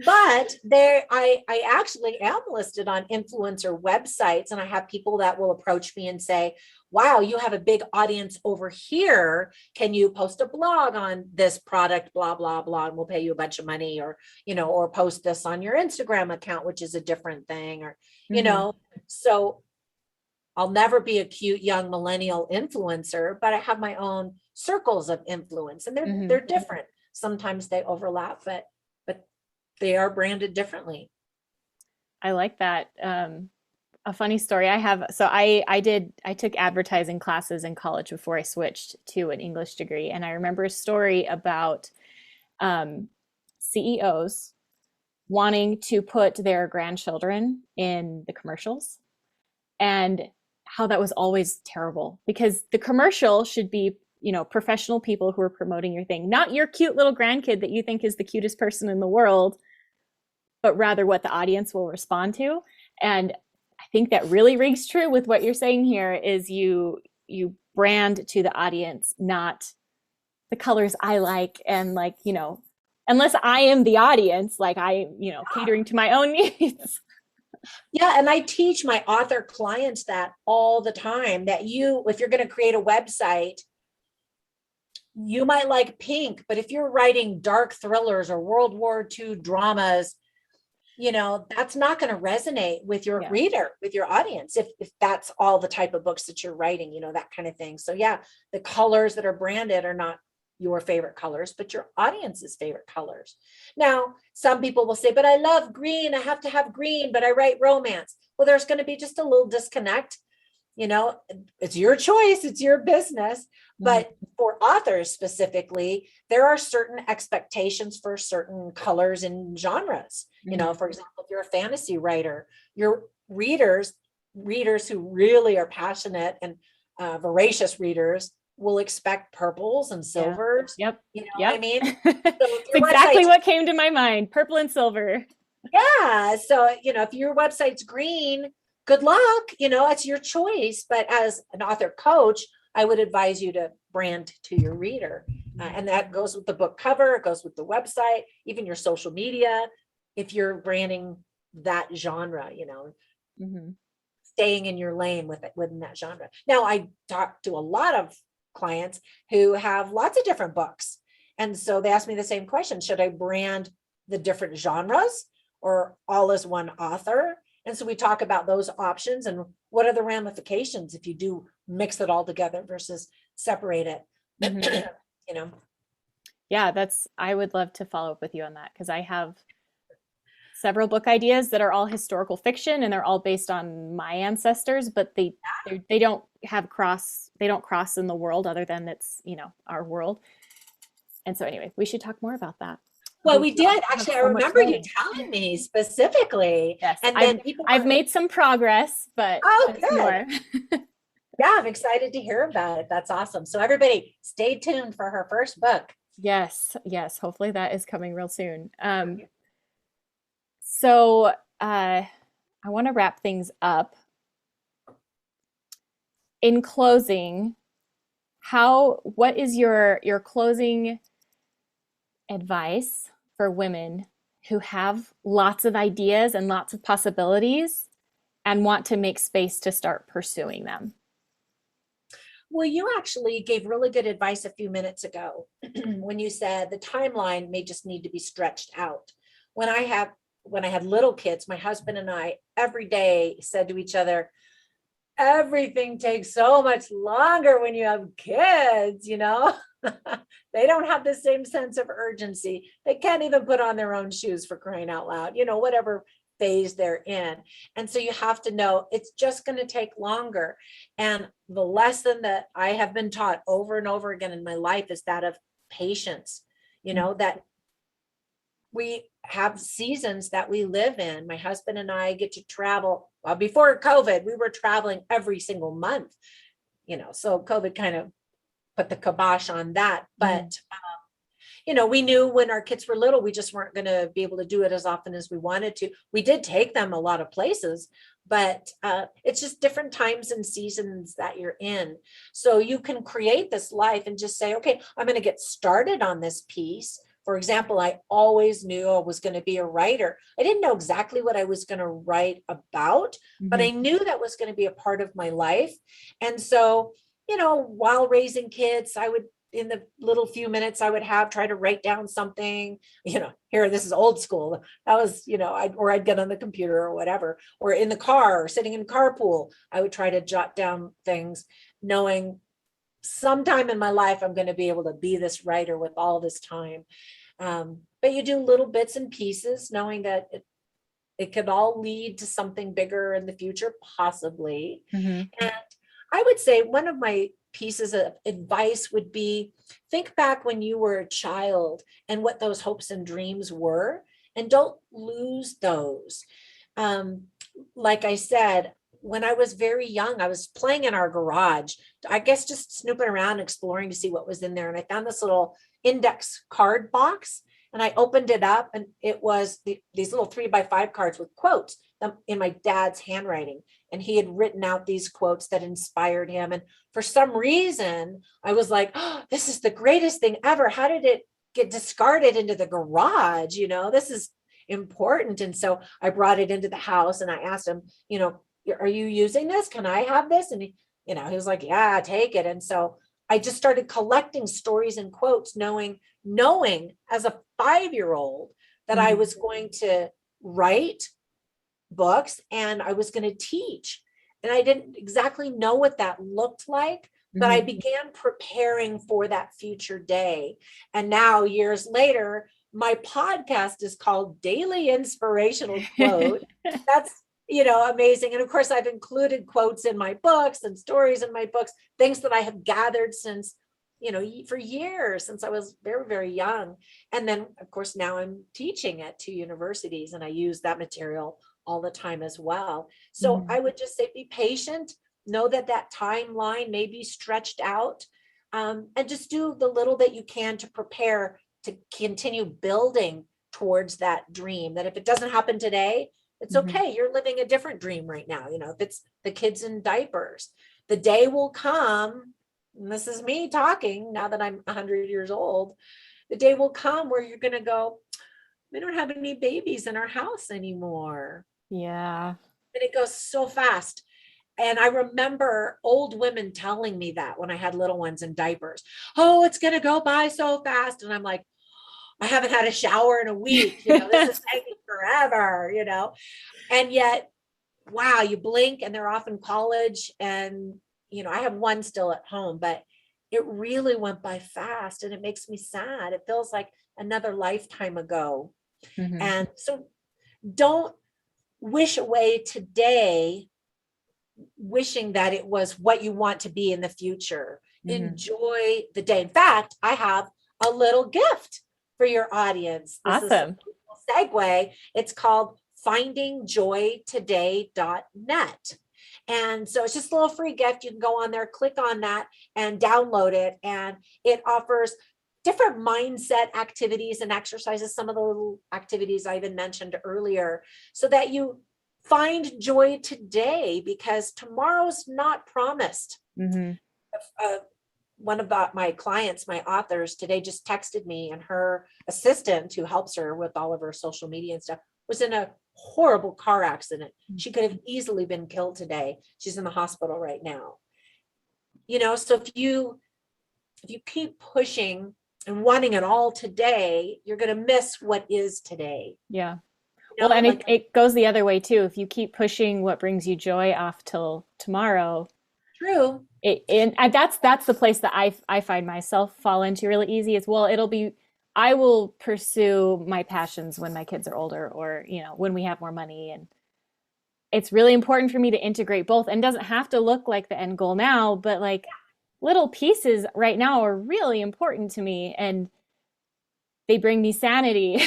[SPEAKER 2] But I actually am listed on influencer websites, and I have people that will approach me and say, wow, you have a big audience over here. Can you post a blog on this product, blah, blah, blah, and we'll pay you a bunch of money, or post this on your Instagram account, which is a different thing,
[SPEAKER 1] Mhm.
[SPEAKER 2] so I'll never be a cute young millennial influencer, but I have my own circles of influence, and they're
[SPEAKER 1] Mhm.
[SPEAKER 2] they're different. Sometimes they overlap, but they are branded differently.
[SPEAKER 1] I like that. A funny story I have. So I took advertising classes in college before I switched to an English degree, and I remember a story about um, CEOs wanting to put their grandchildren in the commercials and how that was always terrible because the commercial should be, professional people who are promoting your thing, not your cute little grandkid that you think is the cutest person in the world, but rather what the audience will respond to. And I think that really rings true with what you're saying here is you brand to the audience, not the colors I like and like, unless I am the audience, like catering to my own needs.
[SPEAKER 2] Yeah, and I teach my author clients that all the time, that if you're going to create a website, you might like pink, but if you're writing dark thrillers or World War II dramas, that's not going to resonate with your
[SPEAKER 1] Yeah.
[SPEAKER 2] reader, with your audience, if that's all the type of books that you're writing, that kind of thing. So yeah, the colors that are branded are not your favorite colors, but your audience's favorite colors. Now, some people will say, but I love green. I have to have green, but I write romance. Well, there's going to be just a little disconnect. It's your choice, it's your business. But for authors specifically, there are certain expectations for certain colors and genres. For example, if you're a fantasy writer, your readers who really are passionate and voracious readers will expect purples and silvers.
[SPEAKER 1] Yep.
[SPEAKER 2] What I mean? So
[SPEAKER 1] It's exactly what came to my mind. Purple and silver.
[SPEAKER 2] Yeah. So, if your website's green, good luck. It's your choice. But as an author coach, I would advise you to brand to your reader. And that goes with the book cover, it goes with the website, even your social media. If you're branding that genre, staying in your lane within that genre. Now, I talk to a lot of clients who have lots of different books. And so they ask me the same question: should I brand the different genres or all as one author? And so we talk about those options and what are the ramifications if you do mix it all together versus separate it.
[SPEAKER 1] Yeah, I would love to follow up with you on that, because I have several book ideas that are all historical fiction and they're all based on my ancestors, but they don't cross in the world, other than it's, our world. And so anyway, we should talk more about that.
[SPEAKER 2] Well, we did. Actually, I remember you telling me specifically.
[SPEAKER 1] Yes,
[SPEAKER 2] and then
[SPEAKER 1] I've made some progress, but
[SPEAKER 2] good.
[SPEAKER 1] More.
[SPEAKER 2] Yeah, I'm excited to hear about it. That's awesome. So everybody stay tuned for her first book.
[SPEAKER 1] Yes. Hopefully that is coming real soon. So I want to wrap things up. In closing, what is your closing advice for women who have lots of ideas and lots of possibilities and want to make space to start pursuing them?
[SPEAKER 2] Well, you actually gave really good advice a few minutes ago when you said the timeline may just need to be stretched out. When I had little kids, my husband and I every day said to each other, everything takes so much longer when you have kids, They don't have the same sense of urgency. They can't even put on their own shoes, for crying out loud, whatever phase they're in. And so you have to know it's just going to take longer. And the lesson that I have been taught over and over again in my life is that of patience, that we have seasons that we live in. My husband and I get to travel. Well, before COVID, we were traveling every single month, so COVID kind of put the kibosh on that. But, we knew when our kids were little, we just weren't going to be able to do it as often as we wanted to. We did take them a lot of places, but it's just different times and seasons that you're in. So you can create this life and just say, okay, I'm going to get started on this piece. For example, I always knew I was going to be a writer. I didn't know exactly what I was going to write about, but I knew that was going to be a part of my life. And so, while raising kids, I would, in the little few minutes I would have, try to write down something, here, this is old school. That was, I'd get on the computer or whatever, or in the car, or sitting in carpool, I would try to jot down things, knowing sometime in my life, I'm going to be able to be this writer with all this time. But you do little bits and pieces, knowing that it could all lead to something bigger in the future, possibly. And I would say one of my pieces of advice would be, think back when you were a child and what those hopes and dreams were, and don't lose those. Like I said, when I was very young, I was playing in our garage, I guess just snooping around, exploring to see what was in there. And I found this little index card box, and I opened it up, and it was these little 3x5 cards with quotes in my dad's handwriting. And he had written out these quotes that inspired him. And for some reason, I was like, oh, this is the greatest thing ever. How did it get discarded into the garage? This is important. And so I brought it into the house, and I asked him, are you using this? Can I have this? And he was like, yeah, take it. And so I just started collecting stories and quotes, knowing as a 5-year-old that I was going to write books and I was going to teach. And I didn't exactly know what that looked like, but I
[SPEAKER 1] Mhm.
[SPEAKER 2] began preparing for that future day. And now, years later, my podcast is called Daily Inspirational Quote. That's, amazing. And of course, I've included quotes in my books and stories in my books, things that I have gathered since, for years, since I was very, very young. And then, of course, now I'm teaching at 2 universities and I use that material all the time as well. So
[SPEAKER 1] Mhm.
[SPEAKER 2] I would just say be patient, know that that timeline may be stretched out, and just do the little that you can to prepare to continue building towards that dream. That if it doesn't happen today, it's
[SPEAKER 1] Mhm.
[SPEAKER 2] okay. You're living a different dream right now. If it's the kids in diapers, the day will come. And this is me talking now that I'm 100 years old. The day will come where you're going to go, we don't have any babies in our house anymore.
[SPEAKER 1] Yeah.
[SPEAKER 2] And it goes so fast. And I remember old women telling me that when I had little ones in diapers. Oh, it's going to go by so fast. And I'm like, I haven't had a shower in a week. This is taking forever. And yet, wow, you blink and they're off in college. And, I have one still at home, but it really went by fast and it makes me sad. It feels like another lifetime ago.
[SPEAKER 1] Mhm.
[SPEAKER 2] And so don't wish away today wishing that it was what you want to be in the future.
[SPEAKER 1] Mhm.
[SPEAKER 2] Enjoy the day. In fact, I have a little gift for your audience. This is a
[SPEAKER 1] Awesome.
[SPEAKER 2] segue. It's called findingjoytoday.net. And so it's just a little free gift. You can go on there, click on that, and download it. And it offers different mindset activities and exercises, some of the little activities I even mentioned earlier, so that you find joy today, because tomorrow's not promised.
[SPEAKER 1] Mhm.
[SPEAKER 2] Uh, One of my clients, my authors today, just texted me, and her assistant, who helps her with all of her social media and stuff, was in a horrible car accident. She could have easily been killed today. She's in the hospital right now. So if you keep pushing and wanting it all today, you're going to miss what is today.
[SPEAKER 1] Yeah. Well, and it,
[SPEAKER 2] Like,
[SPEAKER 1] it goes the other way too. If you keep pushing what brings you joy off till tomorrow,
[SPEAKER 2] true.
[SPEAKER 1] and that's the place that I find myself fall into really easy as well. I will pursue my passions when my kids are older, or when we have more money. And it's really important for me to integrate both, and doesn't have to look like the end goal now, but like little pieces right now are really important to me, and they bring me sanity.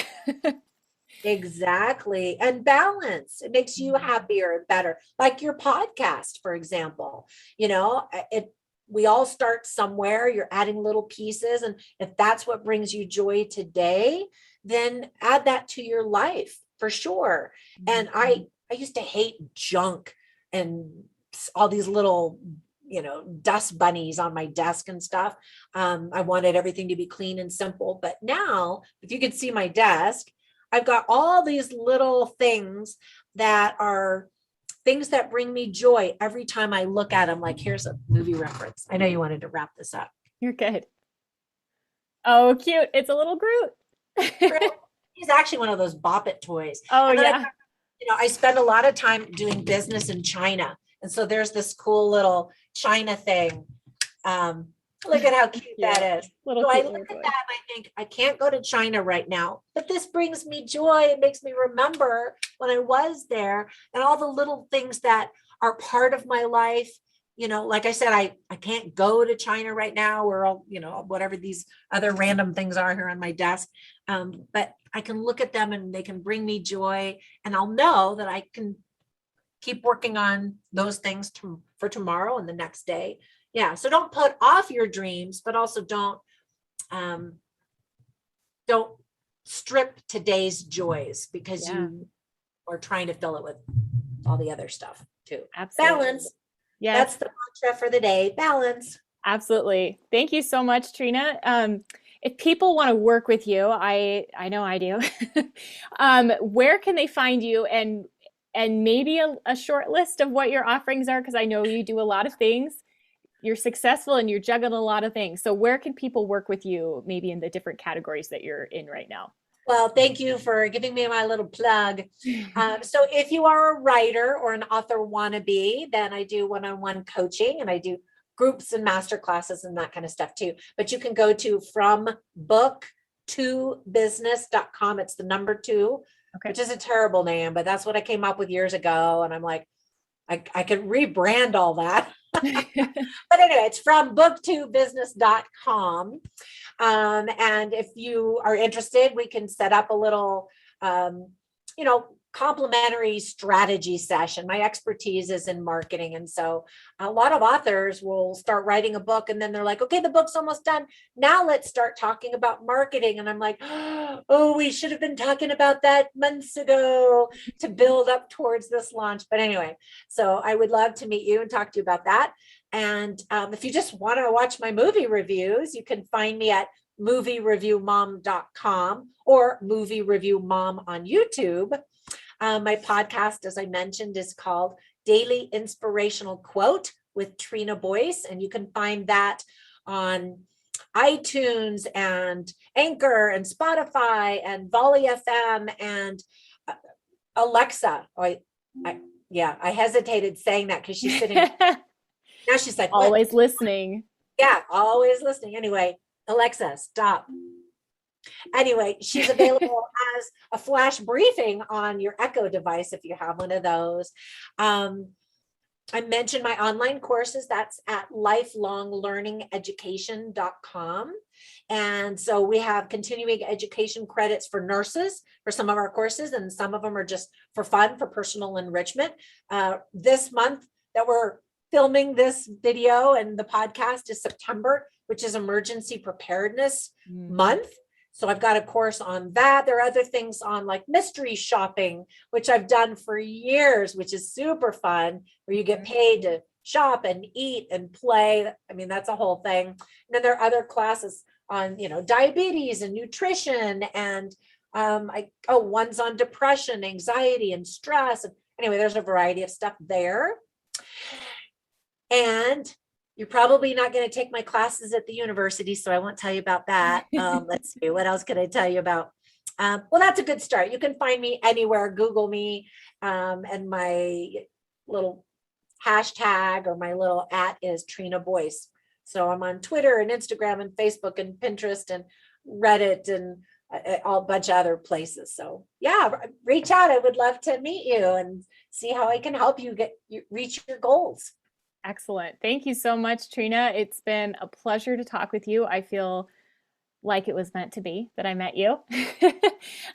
[SPEAKER 2] Exactly. And balance. It makes you happier and better. Like your podcast, for example. We all start somewhere. You're adding little pieces. And if that's what brings you joy today, then add that to your life for sure. And I used to hate junk and all these little dust bunnies on my desk and stuff. I wanted everything to be clean and simple. But now, if you could see my desk, I've got all these little things that are things that bring me joy every time I look at them. Like, here's a movie reference. I know you wanted to wrap this up.
[SPEAKER 1] You're good. Oh, cute. It's a little Groot.
[SPEAKER 2] He's actually one of those Bop It toys.
[SPEAKER 1] Oh,
[SPEAKER 2] And then
[SPEAKER 1] yeah.
[SPEAKER 2] I spend a lot of time doing business in China. And so there's this cool little China thing. Um, Look at how cute
[SPEAKER 1] Cute.
[SPEAKER 2] that is.
[SPEAKER 1] Little
[SPEAKER 2] So I
[SPEAKER 1] cute
[SPEAKER 2] look
[SPEAKER 1] little
[SPEAKER 2] at
[SPEAKER 1] toy.
[SPEAKER 2] that and I think, I can't go to China right now, but this brings me joy. It makes me remember when I was there and all the little things that are part of my life. Like I said, I can't go to China right now, or whatever these other random things are here on my desk. But I can look at them and they can bring me joy, and I'll know that I can keep working on those things for tomorrow and the next day. Yeah. So don't put off your dreams, but also um, don't strip today's joys because
[SPEAKER 1] Yeah,
[SPEAKER 2] you are trying to fill it with all the other stuff too.
[SPEAKER 1] absolutely.
[SPEAKER 2] Balance.
[SPEAKER 1] Yes,
[SPEAKER 2] That's the mantra for the day. Balance.
[SPEAKER 1] absolutely. Thank you so much, Trina. If people want to work with you, I know I do. Where can they find you, and maybe a short list of what your offerings are? Because I know you do a lot of things. You're successful and you're juggling a lot of things. So where can people work with you, maybe in the different categories that you're in right now?
[SPEAKER 2] Well, thank you for giving me my little plug. So if you are a writer or an author wannabe, then I do one-on-one coaching, and I do groups and master classes and that kind of stuff too. But you can go to frombook2business.com. It's the number 2,
[SPEAKER 1] Okay.
[SPEAKER 2] which is a terrible name, but that's what I came up with years ago. And I'm like, I could rebrand all that. But anyway, it's from book2business.com. And if you are interested, we can set up a little, complimentary strategy session. My expertise is in marketing. And so a lot of authors will start writing a book and then they're like, okay, the book's almost done. Now let's start talking about marketing. And I'm like, oh, we should have been talking about that months ago to build up towards this launch. But anyway, so I would love to meet you and talk to you about that. And if you just want to watch my movie reviews, you can find me at moviereviewmom.com or Movie Review Mom on YouTube. My podcast, as I mentioned, is called Daily Inspirational Quote with Trina Boice, and you can find that on iTunes and Anchor and Spotify and Volley FM and Alexa. I hesitated saying that because she's sitting. Now she's like,
[SPEAKER 1] always listening.
[SPEAKER 2] Yeah, always listening. Anyway, Alexa, stop. Anyway, she's available as a flash briefing on your Echo device if you have one of those. I mentioned my online courses. That's at lifelonglearningeducation.com. And so we have continuing education credits for nurses for some of our courses, and some of them are just for fun, for personal enrichment. This month that we're filming this video and the podcast is September, which is emergency preparedness month. So I've got a course on that. There are other things on like mystery shopping, which I've done for years, which is super fun, where you get paid to shop and eat and play. I mean, that's a whole thing. And then there are other classes on, diabetes and nutrition. And one's on depression, anxiety, and stress. And anyway, there's a variety of stuff there. And you're probably not going to take my classes at the university, so I won't tell you about that. Let's see, what else can I tell you about? Well, that's a good start. You can find me anywhere. Google me, and my little hashtag or my little @ is Trina Boice. So I'm on Twitter and Instagram and Facebook and Pinterest and Reddit and a bunch of other places. So yeah, reach out. I would love to meet you and see how I can help you reach your goals.
[SPEAKER 1] Excellent. Thank you so much, Trina. It's been a pleasure to talk with you. I feel like it was meant to be that I met you.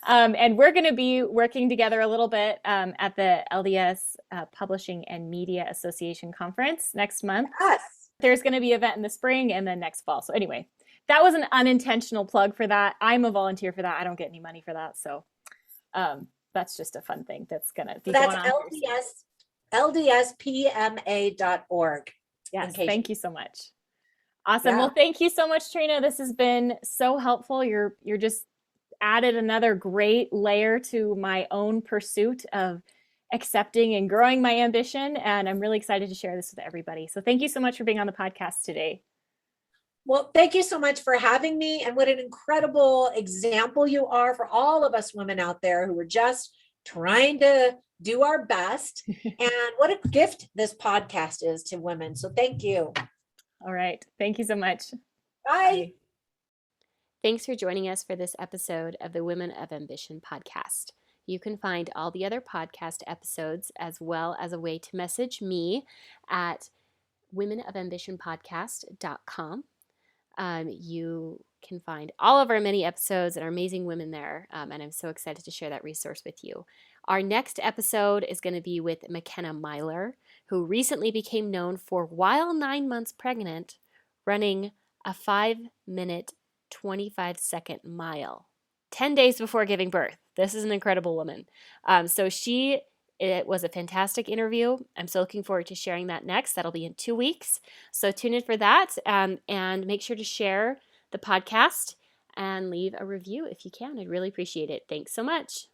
[SPEAKER 1] And we're going to be working together a little bit at the LDS Publishing and Media Association Conference next month.
[SPEAKER 2] Yes.
[SPEAKER 1] There's going to be an event in the spring and then next fall. So anyway, that was an unintentional plug for that. I'm a volunteer for that. I don't get any money for that. So that's just a fun thing that's going to be going on.
[SPEAKER 2] That's LDSPMA.org.
[SPEAKER 1] Yes, thank you so much. Awesome.
[SPEAKER 2] Yeah.
[SPEAKER 1] Well, thank you so much, Trina. This has been so helpful. You're just added another great layer to my own pursuit of accepting and growing my ambition. And I'm really excited to share this with everybody. So thank you so much for being on the podcast today.
[SPEAKER 2] Well, thank you so much for having me. And what an incredible example you are for all of us women out there who are just trying to do our best. And what a gift this podcast is to women. So thank you.
[SPEAKER 1] All right. Thank you so much.
[SPEAKER 2] Bye.
[SPEAKER 3] Thanks for joining us for this episode of the Women of Ambition podcast. You can find all the other podcast episodes as well as a way to message me at womenofambitionpodcast.com. You can find all of our many episodes and our amazing women there, and I'm so excited to share that resource with you. Our next episode is going to be with McKenna Myler, who recently became known for, while 9 months pregnant, running a 5-minute, 25-second mile 10 days before giving birth. This is an incredible woman. It was a fantastic interview. I'm so looking forward to sharing that next. That'll be in 2 weeks. So tune in for that, and make sure to share the podcast and leave a review if you can. I'd really appreciate it. Thanks so much.